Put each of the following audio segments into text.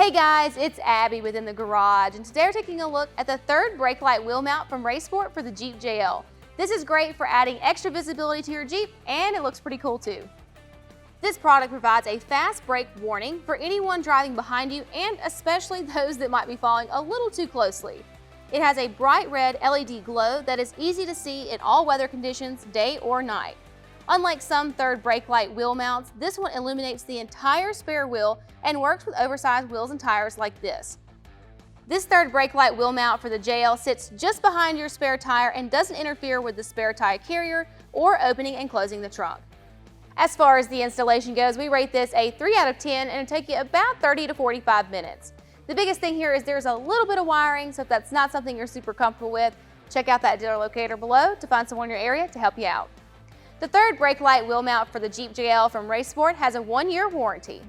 Hey guys, it's Abby within the garage, and today we're taking a look at the third brake light wheel mount from RaceSport for the Jeep JL. This is great for adding extra visibility to your Jeep, and it looks pretty cool too. This product provides a fast brake warning for anyone driving behind you, and especially those that might be following a little too closely. It has a bright red LED glow that is easy to see in all weather conditions, day or night. Unlike some third brake light wheel mounts, this one illuminates the entire spare wheel and works with oversized wheels and tires like this. This third brake light wheel mount for the JL sits just behind your spare tire and doesn't interfere with the spare tire carrier or opening and closing the trunk. As far as the installation goes, we rate this a 3 out of 10 and it'll take you about 30 to 45 minutes. The biggest thing here is there's a little bit of wiring, so if that's not something you're super comfortable with, check out that dealer locator below to find someone in your area to help you out. The third brake light wheel mount for the Jeep JL from RaceSport has a 1-year warranty.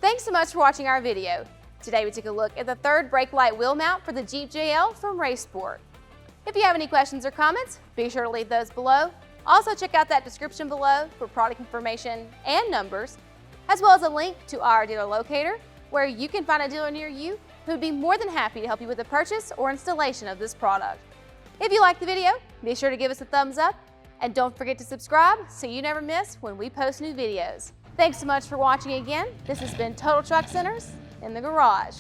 Thanks so much for watching our video. Today we took a look at the third brake light wheel mount for the Jeep JL from RaceSport. If you have any questions or comments, be sure to leave those below. Also check out that description below for product information and numbers, as well as a link to our dealer locator where you can find a dealer near you who would be more than happy to help you with the purchase or installation of this product. If you liked the video, be sure to give us a thumbs up. And don't forget to subscribe so you never miss when we post new videos. Thanks so much for watching again. This has been Total Truck Centers in the Garage.